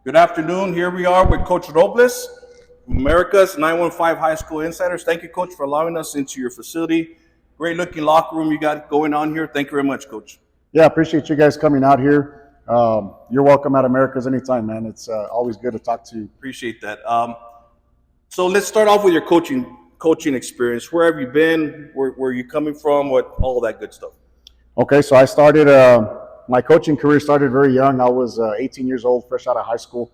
Good afternoon. Here we are with Coach Robles, America's 915 High School Insiders. Thank you, Coach, for allowing us into your facility. Great looking locker room you got going on here. Thank you very much, Coach. Yeah, appreciate you guys coming out here. You're welcome at America's anytime, man. It's always good to talk to you. Appreciate that. So let's start off with your coaching experience. Where have you been? Where are you coming from? What all that good stuff. Okay, so I started my coaching career started very young. I was 18 years old, fresh out of high school.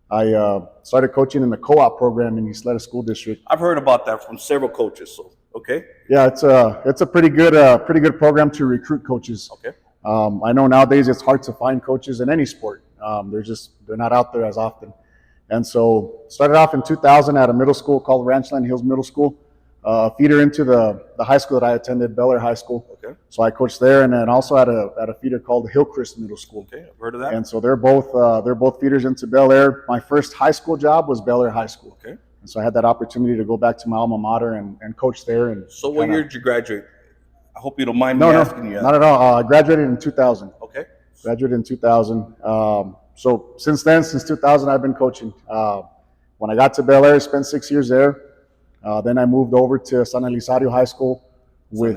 I started coaching in the co-op program in East Leda School District. I've heard about that from several coaches. So okay. Yeah, it's a pretty good program to recruit coaches. Okay. I know nowadays it's hard to find coaches in any sport. They're not out there as often. And so started off in 2000 at a middle school called Ranchland Hills Middle School, feeder into the high school that I attended, Bel Air High School. Okay. So I coached there, and then also at a feeder called Hillcrest Middle School. Okay, I've heard of that. And so they're both feeders into Bel Air. My first high school job was Bel Air High School. Okay. And so I had that opportunity to go back to my alma mater and coach there. And so what year did you graduate? I hope you don't mind me No, asking you. not at all. I graduated in 2000. Okay. Graduated in 2000. So since then, since 2000, I've been coaching. When I got to Bel Air, spent 6 years there. Then I moved over to San Elizario High School with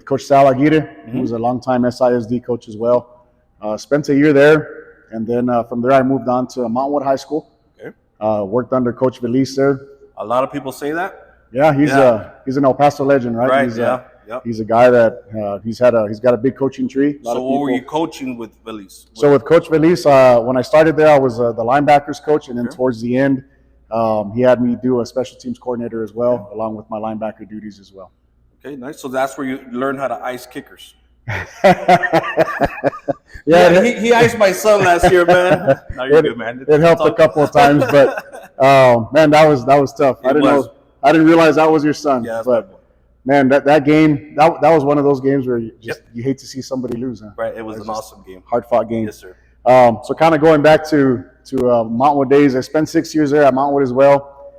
Coach Sal Aguirre, who was a longtime SISD coach as well. Spent a year there, and then from there I moved on to Montwood High School. Okay. Worked under Coach Veliz there. A lot of people say that. Yeah, he's an El Paso legend, right? Right. He's a guy that he's got a big coaching tree. So what were you coaching with Veliz? So with Coach Veliz, when I started there, I was the linebackers coach, and then towards the end, he had me do a special teams coordinator as well, along with my linebacker duties as well. Okay, nice. So that's where you learn how to ice kickers. Yeah, he iced my son last year, man. No, you're good, man. It helped a couple of times, but man, that was tough. I didn't realize that was your son. Yeah, but man, that game that was one of those games where you hate to see somebody lose. Huh? Right, it was an awesome game, hard fought game. Yes, sir. So kind of going back to Montwood days, I spent 6 years there at Montwood as well.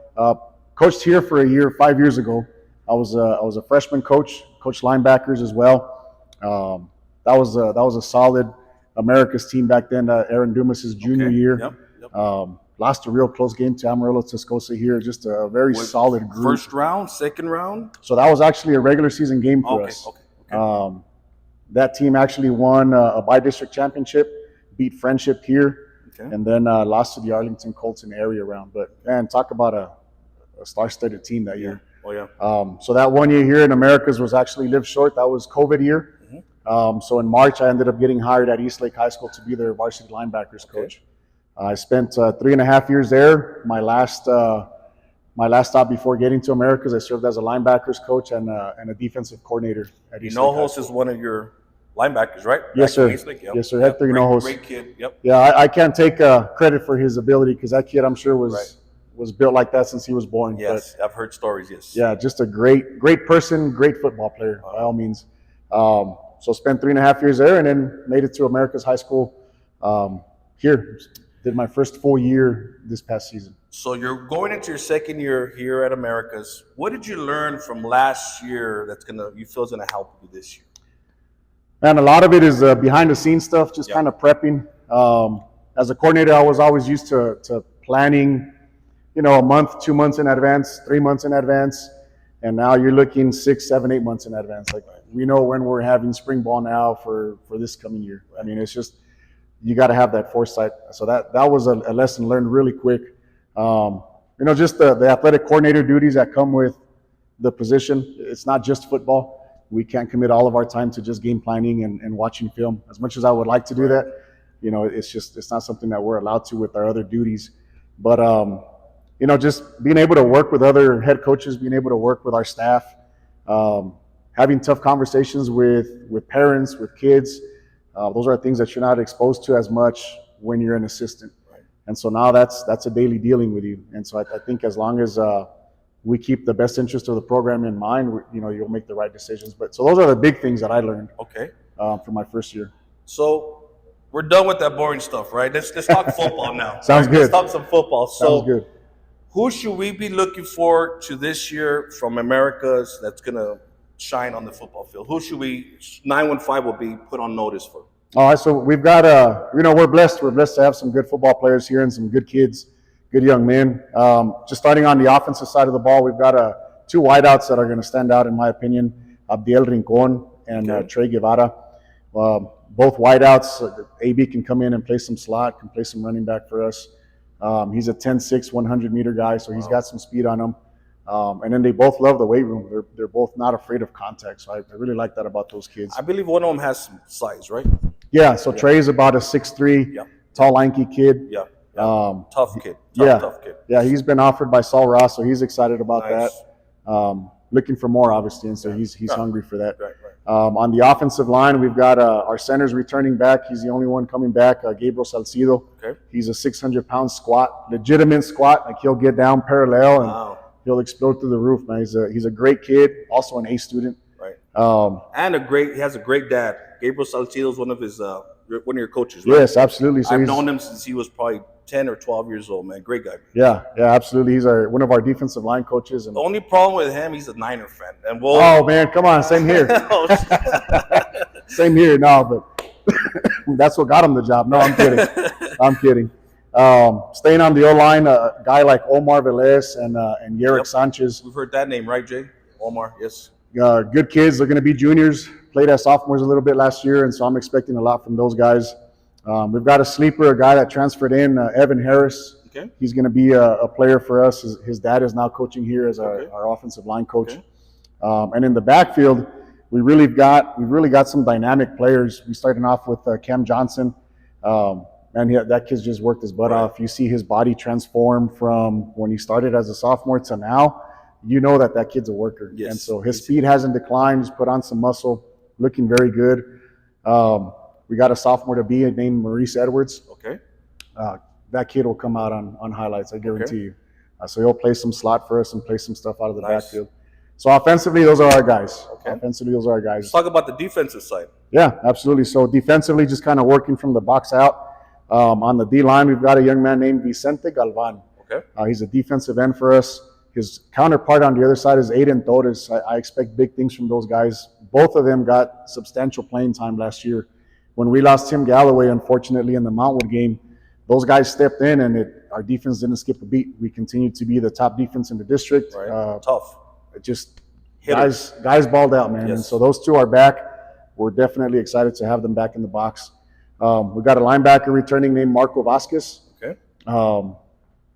Coached here for a year 5 years ago. I was a freshman coach, coached linebackers as well. That was a solid America's team back then. Aaron Dumas's junior year. Yep. Lost a real close game to Amarillo Tascosa here. Just a very solid group. First round, second round. So that was actually a regular season game for us. Okay. That team actually won a by-district championship, beat Friendship here, and then lost to the Arlington Colts in the area round. But man, talk about a star-studded team that year. Oh yeah. So that 1 year here in Americas was actually lived short. That was COVID year. So in March, I ended up getting hired at East Lake High School to be their varsity linebackers coach. I spent 3.5 years there. My last stop before getting to Americas, I served as a linebackers coach and a defensive coordinator at East Lake High School. Hinojos is one of your linebackers, right? Yes, sir. Yes, sir. Hector Hinojos. Great kid. Yep. Yeah, I can't take credit for his ability because that kid, I'm sure, was built like that since he was born. Yes, but, I've heard stories. Yes. Yeah, just a great person, great football player by all means. So spent 3.5 years there, and then made it to America's High School here. Did my first full year this past season. So you're going into your second year here at America's. What did you learn from last year you feel is gonna help you this year? Man, a lot of it is behind the scenes stuff, just kind of prepping. As a coordinator, I was always used to planning, a month, 2 months in advance, 3 months in advance, and now you're looking 6, 7, 8 months in advance. Like we know when we're having spring ball now for this coming year. I mean, it's just you got to have that foresight. So that was a lesson learned really quick. Just the athletic coordinator duties that come with the position. It's not just football. We can't commit all of our time to just game planning and watching film. As much as I would like to do that, it's not something that we're allowed to with our other duties. But just being able to work with other head coaches, being able to work with our staff, having tough conversations with parents, with kids. Those are things that you're not exposed to as much when you're an assistant. Right. And so now that's a daily dealing with you. And so I think as long as we keep the best interest of the program in mind, you'll make the right decisions. But so those are the big things that I learned. Okay. For my first year. So we're done with that boring stuff, right? Let's talk football now. Sounds good. Let's talk some football. Sounds good. Who should we be looking for to this year from America's that's gonna shine on the football field? Who should 915 will be put on notice for? All right, so we've got we're blessed. We're blessed to have some good football players here and some good kids, good young men. Just starting on the offensive side of the ball, we've got two wideouts that are going to stand out, in my opinion: Abdiel Rincon and Trey Guevara. Both wideouts. AB can come in and play some slot, can play some running back for us. He's a 10'6", 100-meter guy, so he's got some speed on him. And then they both love the weight room. They're both not afraid of contact, so I really like that about those kids. I believe one of them has some size, right? Yeah, so Trey's about a 6'3", tall, lanky kid. Yeah. Tough kid. Tough kid. Yeah, he's been offered by Saul Ross, so he's excited about that. Looking for more, obviously, and so he's hungry for that. Right. On the offensive line, we've got our center's returning back. He's the only one coming back, Gabriel Salcido. Okay. He's a 600-pound squat, legitimate squat. Like, he'll get down parallel and he'll explode through the roof, man. He's a great kid, also an A student. Right. And he has a great dad. Gabriel Salcido is one of your coaches, right? Yes, absolutely. So I've known him since he was probably 10 or 12 years old, man. Great guy. Yeah, absolutely. He's one of our defensive line coaches. And the only problem with him, he's a Niner fan. And oh, man, come on. Same here. Same here. No, but that's what got him the job. No, I'm kidding. Staying on the O-line, a guy like Omar Velez and Yerrick Sanchez. We've heard that name, right, Jay? Omar, yes. Good kids. They're going to be juniors. Played as sophomores a little bit last year, and so I'm expecting a lot from those guys. We've got a sleeper, a guy that transferred in, Evan Harris. Okay. He's going to be a player for us. His dad is now coaching here as our offensive line coach. Okay. And in the backfield, we really got some dynamic players. We started off with Cam Johnson. That kid's just worked his butt off. You see his body transform from when he started as a sophomore to now. You know that kid's a worker. Yes. And so his speed hasn't declined. He's put on some muscle, looking very good. We got a sophomore to be named Maurice Edwards. Okay. That kid will come out on highlights, I guarantee you. So he'll play some slot for us and play some stuff out of the backfield. So offensively, those are our guys. Okay. Let's talk about the defensive side. Yeah, absolutely. So defensively, just kind of working from the box out. On the D-line, we've got a young man named Vicente Galvan. Okay. He's a defensive end for us. His counterpart on the other side is Aiden Torres. I expect big things from those guys. Both of them got substantial playing time last year. When we lost Tim Galloway, unfortunately, in the Mountwood game, those guys stepped in, and our defense didn't skip a beat. We continued to be the top defense in the district. Right. Tough. Just guys balled out, man. Yes. And so those two are back. We're definitely excited to have them back in the box. We got a linebacker returning named Marco Vasquez. Okay.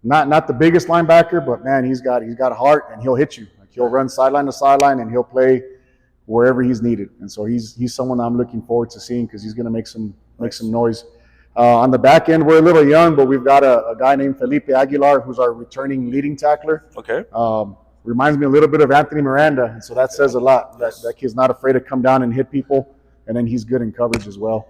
Not the biggest linebacker, but man, he's got heart, and he'll hit you. Like, he'll run sideline to sideline, and he'll play wherever he's needed. And so he's someone I'm looking forward to seeing, because he's going to make some noise. On the back end, we're a little young, but we've got a guy named Felipe Aguilar, who's our returning leading tackler. Okay. Reminds me a little bit of Anthony Miranda, and so that says a lot. Yes. That kid's not afraid to come down and hit people, and then he's good in coverage as well.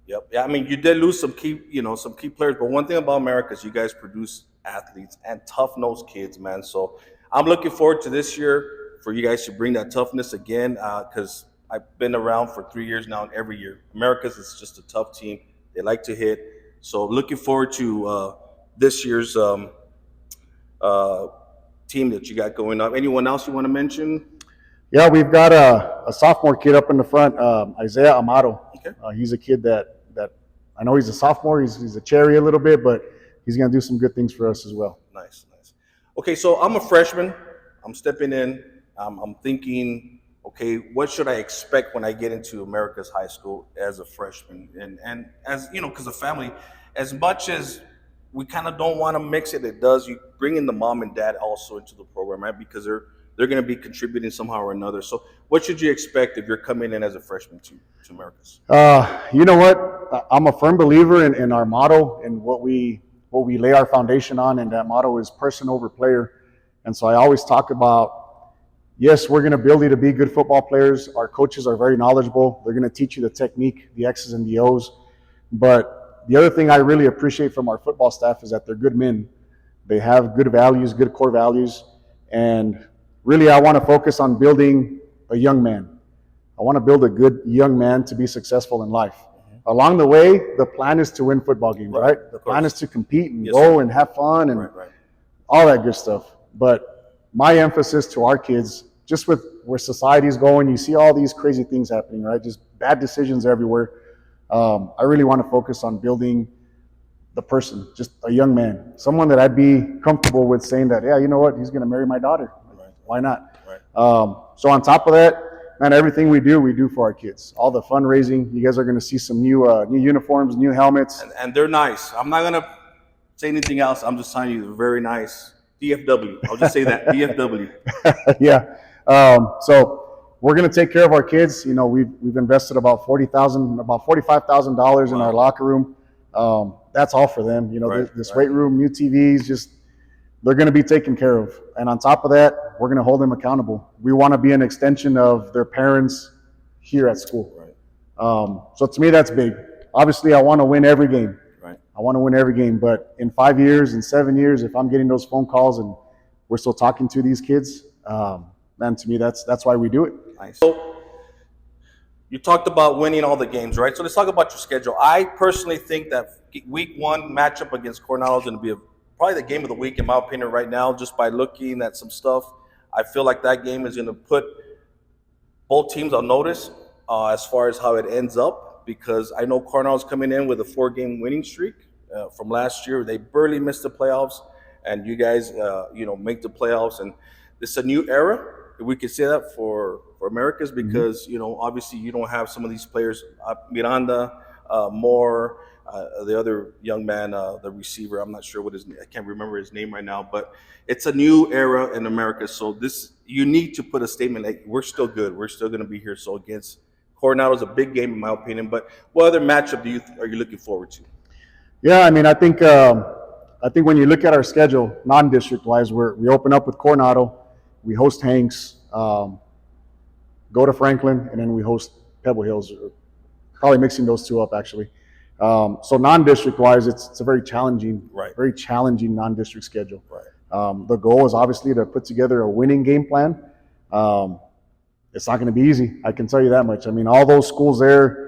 Yep. Yeah, I mean, you did lose some key players, but one thing about America is you guys produce athletes and tough-nosed kids, man. So I'm looking forward to this year for you guys to bring that toughness again, because I've been around for 3 years now, and every year America's is just a tough team. They like to hit. So looking forward to this year's team that you got going up. Anyone else you want to mention? Yeah, we've got a sophomore kid up in the front, Isaiah Amado. Okay. He's a kid that I know he's a sophomore. He's a cherry a little bit, but he's going to do some good things for us as well. Nice. Okay, so I'm a freshman. I'm stepping in. I'm thinking, okay, what should I expect when I get into America's high school as a freshman? And as you know, because of family, as much as we kind of don't want to mix it, you bring in the mom and dad also into the program, right? Because they're going to be contributing somehow or another. So what should you expect if you're coming in as a freshman to Americas? You know what? I'm a firm believer in our motto and what we lay our foundation on, and that motto is person over player. And so I always talk about, yes, we're going to build you to be good football players. Our coaches are very knowledgeable. They're going to teach you the technique, the X's and the O's. But the other thing I really appreciate from our football staff is that they're good men. They have good values, good core values. And really, I want to focus on building a young man. I want to build a good young man to be successful in life. Mm-hmm. Along the way, the plan is to win football games, right? The plan is to compete and go and have fun and all that good stuff. But my emphasis to our kids, just with where society's going, you see all these crazy things happening, right? Just bad decisions everywhere. I really want to focus on building the person, just a young man, someone that I'd be comfortable with saying that, yeah, you know what, he's going to marry my daughter. Right. Why not? Right. So on top of that, man, everything we do for our kids. All the fundraising, you guys are going to see some new uniforms, new helmets. And they're nice. I'm not going to say anything else. I'm just telling you, they're very nice. DFW. I'll just say that. DFW. Yeah. So we're going to take care of our kids. You know, we've invested about $45,000 in our locker room. That's all for them. You know, this weight room, new TVs, just they're going to be taken care of. And on top of that, we're going to hold them accountable. We want to be an extension of their parents here at school. Right. So to me, that's big. Obviously, I want to win every game. Right. I want to win every game. But in 5 years, in 7 years, if I'm getting those phone calls and we're still talking to these kids, man, to me, that's why we do it. Nice. So you talked about winning all the games, right? So let's talk about your schedule. I personally think that week 1 matchup against Coronado is going to be probably the game of the week, in my opinion, right now, just by looking at some stuff. I feel like that game is going to put both teams on notice as far as how it ends up, because I know Coronado's coming in with a 4-game winning streak from last year. They barely missed the playoffs, and you guys, make the playoffs. And this is a new era. We could say that for Americas, because, obviously you don't have some of these players, Miranda, Moore, the other young man, the receiver, I'm not sure I can't remember his name right now, but it's a new era in America. So you need to put a statement like, we're still good. We're still going to be here. So against Coronado is a big game, in my opinion. But what other matchup are you looking forward to? Yeah, I mean, I think when you look at our schedule, non-district wise, we open up with Coronado, we host Hanks, go to Franklin, and then we host Pebble Hills. Probably mixing those two up, actually. So non-district wise, it's a very challenging non-district schedule. Right. The goal is obviously to put together a winning game plan. It's not going to be easy, I can tell you that much. I mean, all those schools there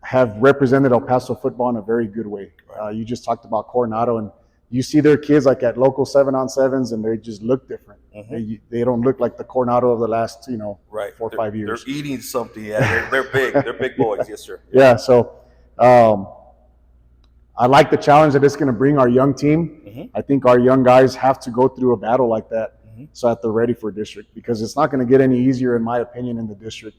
have represented El Paso football in a very good way. Right. You just talked about Coronado, and you see their kids like at local 7-on-7s, and they just look different. Mm-hmm. They don't look like the Coronado of the last 4 or 5 years. They're eating something. Yeah, they're big. They're big boys. Yes, sir. Yeah. So I like the challenge that it's going to bring our young team. Mm-hmm. I think our young guys have to go through a battle like that, so that they're ready for district, because it's not going to get any easier, in my opinion, in the district.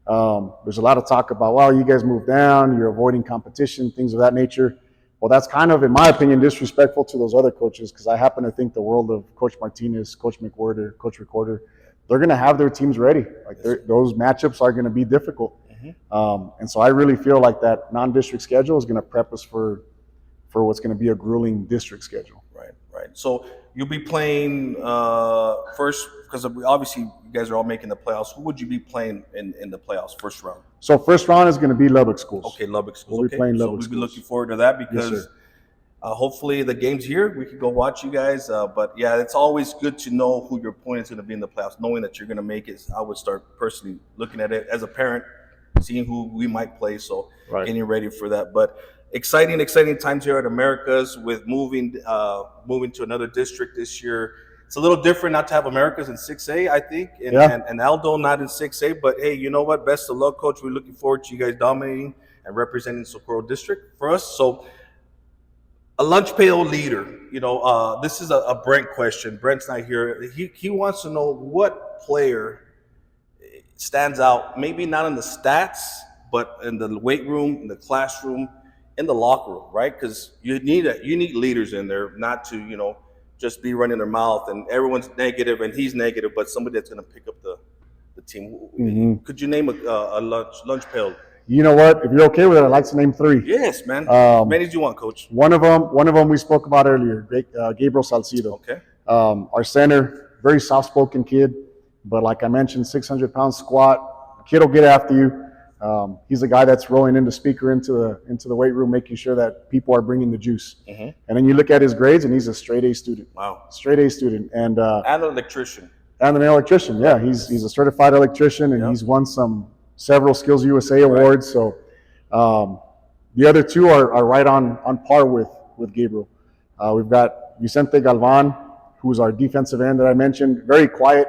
There's a lot of talk about, well, you guys moved down, you're avoiding competition, things of that nature. Well, that's kind of, in my opinion, disrespectful to those other coaches, because I happen to think the world of Coach Martinez, Coach McWhorter, Coach Recorder, they're going to have their teams ready. Like those matchups are going to be difficult. Mm-hmm. And so I really feel like that non-district schedule is going to prep us for what's going to be a grueling district schedule. Right. So you'll be playing first, because obviously you guys are all making the playoffs. Who would you be playing in the playoffs, first round? So first round is going to be Lubbock schools. Okay, Lubbock schools. We'll be playing Lubbock schools. We'll be looking schools. forward to that, because hopefully the game's here. We can go watch you guys. But yeah, it's always good to know who your opponent's going to be in the playoffs. Knowing that you're going to make it, I would start personally looking at it as a parent, seeing who we might play. So getting ready for that. But exciting times here at Americas with moving to another district this year. It's a little different not to have Americas in 6A, I think, and Aldo not in 6A. But hey, you know what? Best of luck, Coach. We're looking forward to you guys dominating and representing Socorro District for us. So, a lunch pail leader. This is a Brent question. Brent's not here. He wants to know what player stands out, maybe not in the stats, but in the weight room, in the classroom, in the locker room, right? Because you need leaders in there, not to just be running their mouth and everyone's negative and he's negative, but somebody that's going to pick up the team. Mm-hmm. Could you name a lunch pail? You know what? If you're okay with it, I'd like to name 3. Yes, man. As many as you want, Coach. One of them we spoke about earlier, Gabriel Salcido. Okay. Our center, very soft-spoken kid, but like I mentioned, 600-pound squat. The kid will get after you. He's a guy that's rolling in the speaker into the weight room, making sure that people are bringing the juice. Mm-hmm. And then you look at his grades, and he's a straight A student. Wow. Straight A student. And an electrician. And an electrician, yeah. He's a certified electrician, and he's won several Skills USA awards. So the other 2 are right on par with Gabriel. We've got Vicente Galvan, who's our defensive end that I mentioned. Very quiet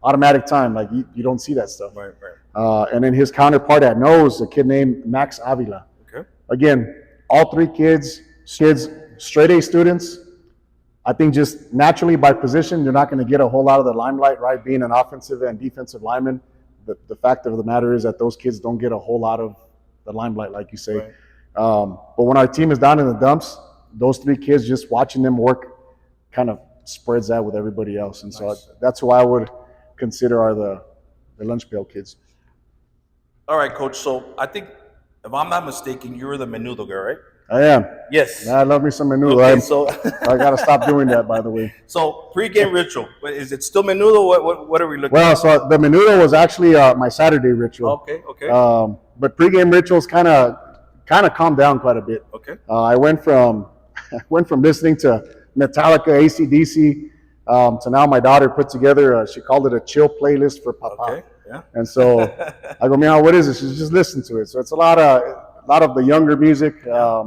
automatic time. Like you don't see that stuff. Right, right. And then his counterpart at nose, a kid named Max Avila. Okay. Again, all three kids, straight A students. I think just naturally by position, you're not going to get a whole lot of the limelight, right? Being an offensive and defensive lineman, the fact of the matter is that those kids don't get a whole lot of the limelight, like you say. Right. But when our team is down in the dumps, those three kids, just watching them work kind of spreads that with everybody else. And so that's who I would consider are the lunch pail kids. All right, Coach. So I think, if I'm not mistaken, you're the menudo guy, right? I am. Yes. I love me some menudo. Okay, so I got to stop doing that, by the way. So pregame ritual, is it still menudo? What are we looking at? Well, so the menudo was actually my Saturday ritual. Okay, okay. But pregame rituals kind of calmed down quite a bit. Okay. I went from listening to Metallica, AC/DC, to now my daughter put together, she called it a chill playlist for Papa. Okay, yeah. And so I go, Meow, what is this? She's just listen to it. So it's a lot of the younger music.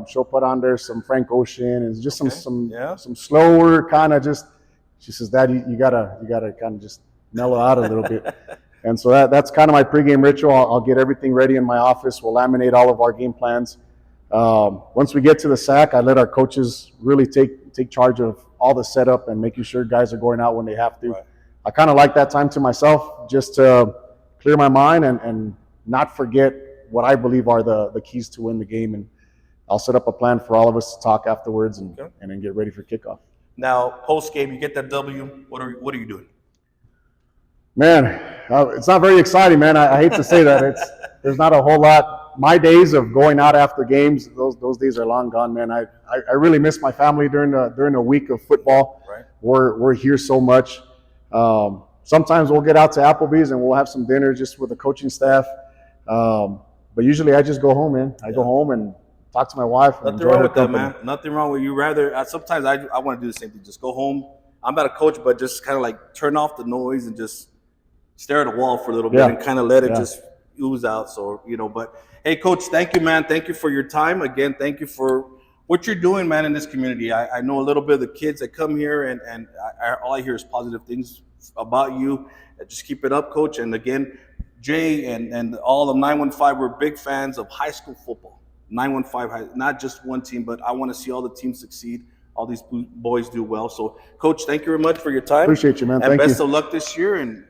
She'll put on there some Frank Ocean and just some slower kind of just. She says, Dad, you gotta kind of just mellow out a little bit. And so that's kind of my pregame ritual. I'll get everything ready in my office. We'll laminate all of our game plans. Once we get to the sack, I let our coaches really take charge of all the setup and making sure guys are going out when they have to. Right. I kind of like that time to myself just to clear my mind and not forget what I believe are the keys to win the game. And I'll set up a plan for all of us to talk afterwards and then get ready for kickoff. Now, post game, you get that W. What are you doing? Man, it's not very exciting, man. I hate to say that. There's not a whole lot. My days of going out after games, those days are long gone, man. I really miss my family during the week of football. Right. We're here so much. Sometimes we'll get out to Applebee's and we'll have some dinner just with the coaching staff. But usually I just go home, man. I go home and talk to my wife. Nothing wrong with that, man. Nothing wrong with you. Sometimes I want to do the same thing. Just go home. I'm not a coach, but just kind of like turn off the noise and just stare at a wall for a little bit and kind of let it just ooze out. So, but hey, Coach, thank you, man. Thank you for your time. Again, thank you for what you're doing, man, in this community. I know a little bit of the kids that come here, and all I hear is positive things about you. Just keep it up, Coach. And again, Jay and all of 915, we're big fans of high school football. 915, not just one team, but I want to see all the teams succeed. All these boys do well. So, Coach, thank you very much for your time. Appreciate you, man. And thank you. best of luck this year. And